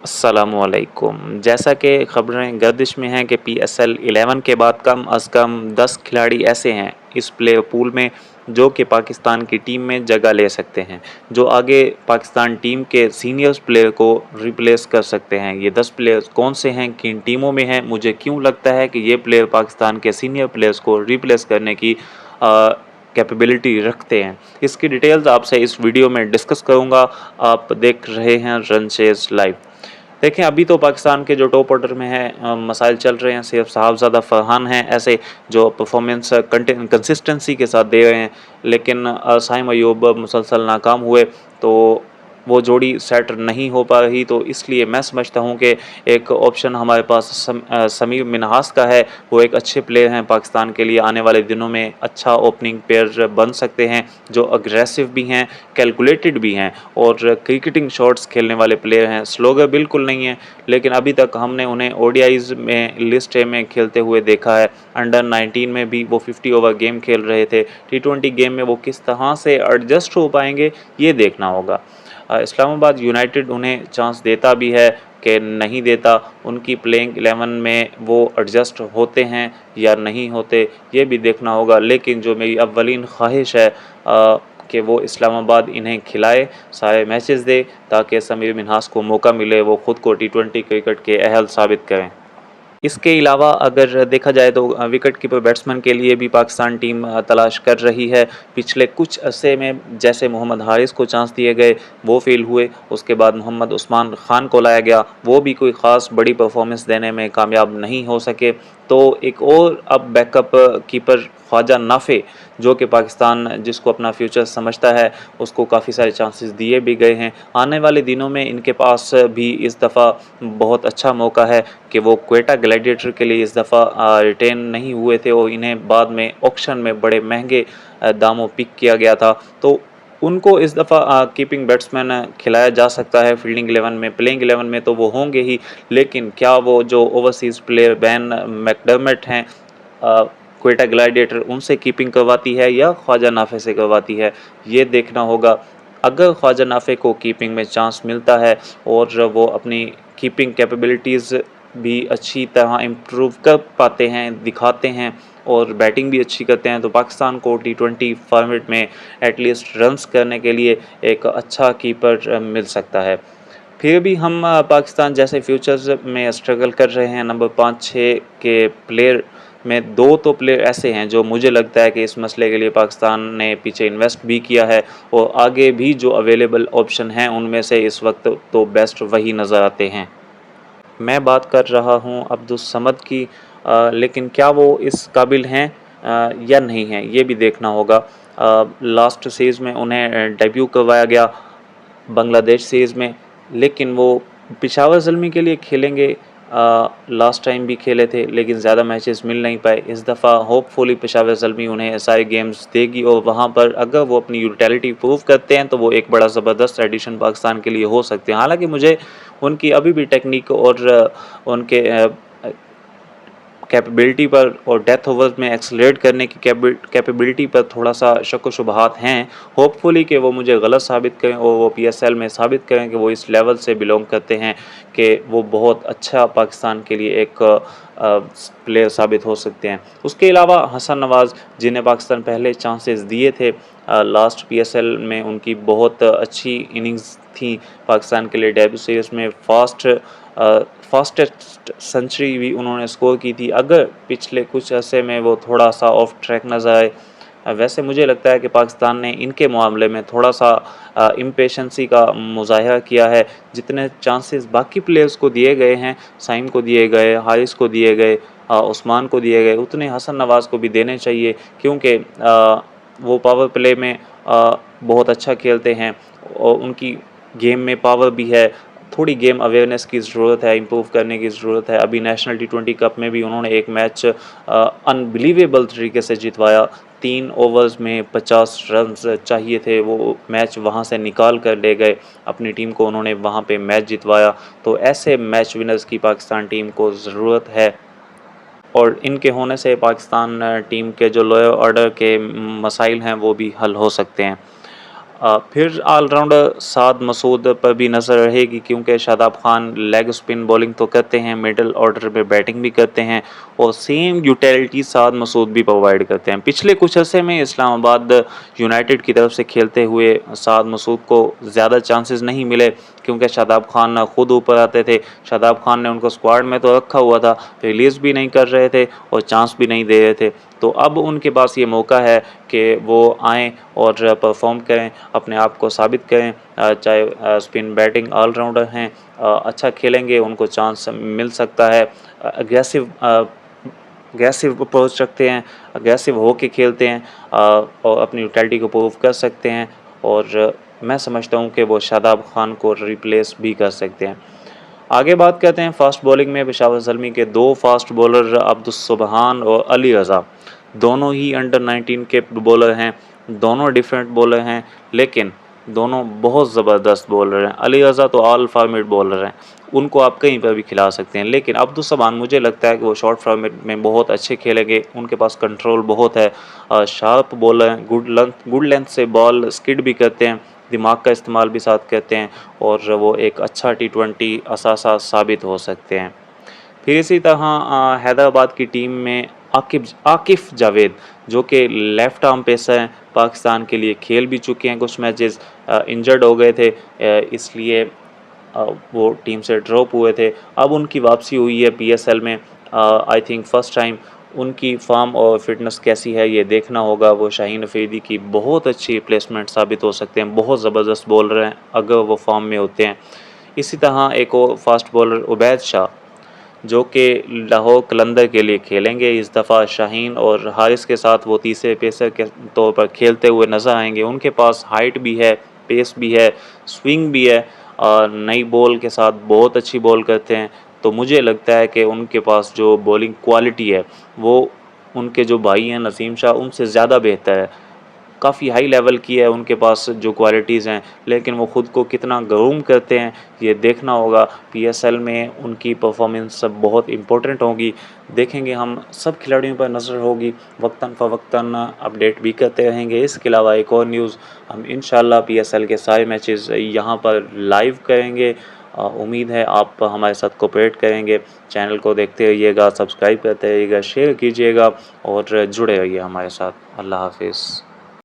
अस्सलामुअलैकुम। जैसा कि खबरें गर्दिश में हैं कि पीएसएल 11 के बाद कम अज़ कम 10 खिलाड़ी ऐसे हैं इस प्लेयर पूल में जो कि पाकिस्तान की टीम में जगह ले सकते हैं, जो आगे पाकिस्तान टीम के सीनियर्स प्लेयर को रिप्लेस कर सकते हैं। ये 10 प्लेयर्स कौन से हैं, किन टीमों में हैं, मुझे क्यों लगता है कि ये प्लेयर पाकिस्तान के सीनियर प्लेयर्स को रिप्लेस करने की कैपेबिलिटी रखते हैं, इसकी डिटेल्स आपसे इस वीडियो में डिस्कस करूँगा। आप देख रहे हैं रन चेज़ लाइव। देखें, अभी तो पाकिस्तान के जो टॉप ऑर्डर में है मसाइल चल रहे हैं। सिर्फ साहबज़ादा फरहान हैं ऐसे जो परफॉर्मेंस कंसिस्टेंसी के साथ दे रहे हैं, लेकिन साइम अयूब मुसलसल नाकाम हुए तो वो जोड़ी सेट नहीं हो पा रही। तो इसलिए मैं समझता हूँ कि एक ऑप्शन हमारे पास समीर मिन्हास का है। वो एक अच्छे प्लेयर हैं, पाकिस्तान के लिए आने वाले दिनों में अच्छा ओपनिंग पेयर बन सकते हैं, जो अग्रेसिव भी हैं, कैलकुलेटेड भी हैं और क्रिकेटिंग शॉट्स खेलने वाले प्लेयर हैं। स्लोगर बिल्कुल नहीं है, लेकिन अभी तक हमने उन्हें ओडीआईज में लिस्ट ए में खेलते हुए देखा है। अंडर 19 में भी वो 50 ओवर गेम खेल रहे थे। टी20 गेम में वो किस तरह से एडजस्ट हो पाएंगे, ये देखना होगा। इस्लामाबाद यूनाइटेड उन्हें चांस देता भी है कि नहीं देता, उनकी प्लेइंग 11 में वो एडजस्ट होते हैं या नहीं होते, ये भी देखना होगा। लेकिन जो मेरी अव्वलीन ख्वाहिश है कि वो इस्लामाबाद इन्हें खिलाए, सारे मैचेस दे, ताकि समीर मिन्हास को मौका मिले वो ख़ुद को टी20 क्रिकेट के अहल साबित करें। इसके अलावा अगर देखा जाए तो विकेट कीपर बैट्समैन के लिए भी पाकिस्तान टीम तलाश कर रही है। पिछले कुछ अरसे में जैसे मोहम्मद हारिस को चांस दिए गए, वो फेल हुए। उसके बाद मोहम्मद उस्मान खान को लाया गया, वो भी कोई ख़ास बड़ी परफॉर्मेंस देने में कामयाब नहीं हो सके। तो एक और अब बैकअप कीपर ख्वाजा नाफे, जो कि पाकिस्तान जिसको अपना फ्यूचर समझता है, उसको काफ़ी सारे चांसेस दिए भी गए हैं। आने वाले दिनों में इनके पास भी इस दफ़ा बहुत अच्छा मौका है कि वो क्वेटा ग्लैडिएटर के लिए इस दफ़ा रिटेन नहीं हुए थे और इन्हें बाद में ऑक्शन में बड़े महंगे दामों पिक किया गया था। तो उनको इस दफ़ा कीपिंग बैट्समैन खिलाया जा सकता है फील्डिंग 11 में। प्लेइंग 11 में तो वो होंगे ही, लेकिन क्या वो जो ओवरसीज़ प्लेयर बैन मैकडर्मट हैं क्वेटा ग्लैडिएटर, उनसे कीपिंग करवाती है या ख्वाजा नाफे से करवाती है, ये देखना होगा। अगर ख्वाजा नाफे को कीपिंग में चांस मिलता है और वो अपनी कीपिंग कैपेबिलिटीज़ भी अच्छी तरह इम्प्रूव कर पाते हैं, दिखाते हैं और बैटिंग भी अच्छी करते हैं, तो पाकिस्तान को टी20 फॉर्मेट में एटलीस्ट रन्स करने के लिए एक अच्छा कीपर मिल सकता है। फिर भी हम पाकिस्तान जैसे फ्यूचर्स में स्ट्रगल कर रहे हैं। नंबर 5-6 के प्लेयर में 2 तो प्लेयर ऐसे हैं जो मुझे लगता है कि इस मसले के लिए पाकिस्तान ने पीछे इन्वेस्ट भी किया है और आगे भी जो अवेलेबल ऑप्शन हैं उनमें से इस वक्त तो बेस्ट वही नज़र आते हैं। मैं बात कर रहा हूं अब्दुस समद की, लेकिन क्या वो इस काबिल हैं या नहीं हैं, ये भी देखना होगा। लास्ट सीरीज़ में उन्हें डेब्यू करवाया गया बांग्लादेश सीरीज़ में, लेकिन वो पेशावर ज़ल्मी के लिए खेलेंगे। लास्ट टाइम भी खेले थे लेकिन ज़्यादा मैचेस मिल नहीं पाए। इस दफ़ा होपफुली पेशावर ज़ल्मी उन्हें सारे गेम्स देगी और वहाँ पर अगर वो अपनी यूटिलिटी प्रूव करते हैं तो वो एक बड़ा ज़बरदस्त एडिशन पाकिस्तान के लिए हो सकते हैं। हालांकि मुझे उनकी अभी भी टेक्निक और उनके कैपेबिलिटी पर और डेथ ओवर्स में एक्सलेट करने की कैपेबिलिटी पर थोड़ा सा शक व शुबहात हैं। होपफुली कि वो मुझे गलत साबित करें और वो पीएसएल में साबित करें कि वो इस लेवल से बिलोंग करते हैं कि वो बहुत अच्छा पाकिस्तान के लिए एक प्लेयर साबित हो सकते हैं। उसके अलावा हसन नवाज़, जिन्हें पाकिस्तान पहले चांसेस दिए थे, लास्ट पीएसएल में उनकी बहुत अच्छी इनिंग्स थी पाकिस्तान के लिए। डेब्यू सीरीज़ में फास्टेस्ट सेंचुरी भी उन्होंने स्कोर की थी। अगर पिछले कुछ अरसे में वो थोड़ा सा ऑफ ट्रैक नज़र आए, वैसे मुझे लगता है कि पाकिस्तान ने इनके मामले में थोड़ा सा इम्पेशेंसी का मुज़ाहिरा किया है। जितने चांसेस बाकी प्लेयर्स को दिए गए हैं, साइम को दिए गए, हारिस को दिए गए, उस्मान को दिए गए, उतने हसन नवाज़ को भी देने चाहिए, क्योंकि वो पावर प्ले में बहुत अच्छा खेलते हैं और उनकी गेम में पावर भी है। थोड़ी गेम अवेयरनेस की ज़रूरत है, इम्प्रूव करने की ज़रूरत है। अभी नेशनल टी20 कप में भी उन्होंने एक मैच अनबिलीवेबल तरीके से जितवाया। 3 ओवर्स में 50 रन्स चाहिए थे, वो मैच वहाँ से निकाल कर ले गए, अपनी टीम को उन्होंने वहाँ पे मैच जितवाया। तो ऐसे मैच विनर्स की पाकिस्तान टीम को ज़रूरत है और इनके होने से पाकिस्तान टीम के जो लोअर ऑर्डर के मसाइल हैं वो भी हल हो सकते हैं। फिर ऑलराउंडर साद मसूद पर भी नज़र रहेगी, क्योंकि Shadab Khan leg spin bowling तो करते हैं, मिडल ऑर्डर में बैटिंग भी करते हैं और सेम यूटिलिटी साद मसूद भी प्रोवाइड करते हैं। पिछले कुछ अरसे में इस्लामाबाद यूनाइटेड की तरफ से खेलते हुए साद मसूद को ज़्यादा चांसेस नहीं मिले, क्योंकि शादाब खान खुद ऊपर आते थे। शादाब खान ने उनको स्क्वाड में तो रखा हुआ था, रिलीज़ भी नहीं कर रहे थे और चांस भी नहीं दे रहे थे। तो अब उनके पास ये मौका है कि वो आएँ और परफॉर्म करें, अपने आप को साबित करें। चाहे स्पिन बैटिंग ऑलराउंडर हैं, अच्छा खेलेंगे, उनको चांस मिल सकता है। अग्रेसिव अग्रेसिव अप्रोच रखते हैं, अग्रेसिव होके खेलते हैं और अपनी यूटिलिटी को प्रूव कर सकते हैं, और मैं समझता हूँ कि वो शादाब खान को रिप्लेस भी कर सकते हैं। आगे बात करते हैं फास्ट बॉलिंग में पेशावर ज़ल्मी के दो फास्ट बॉलर अब्दुस सुबहान और अली रज़ा, दोनों ही अंडर 19 के बॉलर हैं, दोनों डिफरेंट बॉलर हैं, लेकिन दोनों बहुत ज़बरदस्त बॉलर हैं। अली रज़ा तो ऑल फॉर्मेट बॉलर हैं, उनको आप कहीं पर भी खिला सकते हैं, लेकिन अब्दुस सुबहान मुझे लगता है कि वो शॉर्ट फॉर्मेट में बहुत अच्छे खेलेंगे, उनके पास कंट्रोल बहुत है, शार्प बॉलर हैं, गुड लेंथ से बॉल स्किड भी करते हैं, दिमाग का इस्तेमाल भी साथ करते हैं, और वो एक अच्छा T20 असासा साबित हो सकते हैं। फिर इसी तरह हैदराबाद की टीम में आकिफ़ जावेद, जो कि लेफ़्ट आर्म पेसर हैं, पाकिस्तान के लिए खेल भी चुके हैं कुछ मैचेस, इंजर्ड हो गए थे, इसलिए वो टीम से ड्रॉप हुए थे। अब उनकी वापसी हुई है PSL में, आई थिंक फर्स्ट टाइम। उनकी फॉर्म और फिटनेस कैसी है ये देखना होगा। वो शाहीन अफरीदी की बहुत अच्छी रिप्लेसमेंट साबित हो सकते हैं, बहुत ज़बरदस्त बॉलर हैं अगर वो फॉर्म में होते हैं। इसी तरह एक और फास्ट बॉलर उबैद शाह, जो कि लाहौर कलंदर के लिए खेलेंगे इस दफ़ा। शाहीन और हारिस के साथ वो तीसरे पेसर के तौर पर खेलते हुए नज़र आएंगे। उनके पास हाइट भी है, पेस भी है, स्विंग भी है, और नई बॉल के साथ बहुत अच्छी बॉल करते हैं। तो मुझे लगता है कि उनके पास जो बॉलिंग क्वालिटी है वो उनके जो भाई हैं नसीम शाह उनसे ज़्यादा बेहतर है। काफ़ी हाई लेवल की है उनके पास जो क्वालिटीज़ हैं, लेकिन वो ख़ुद को कितना ग्रूम करते हैं ये देखना होगा। PSL में उनकी परफॉर्मेंस सब बहुत इम्पोर्टेंट होगी, देखेंगे हम, सब खिलाड़ियों पर नज़र होगी, वक्तन फ़वक्तन अपडेट भी करते रहेंगे। इसके अलावा एक और न्यूज़, हम इंशाल्लाह PSL के सारे मैचेस यहाँ पर लाइव करेंगे। उम्मीद है आप हमारे साथ कोऑपरेट करेंगे। चैनल को देखते रहिएगा, सब्सक्राइब करते रहिएगा, शेयर कीजिएगा और जुड़े रहिए हमारे साथ। अल्लाह हाफिज़।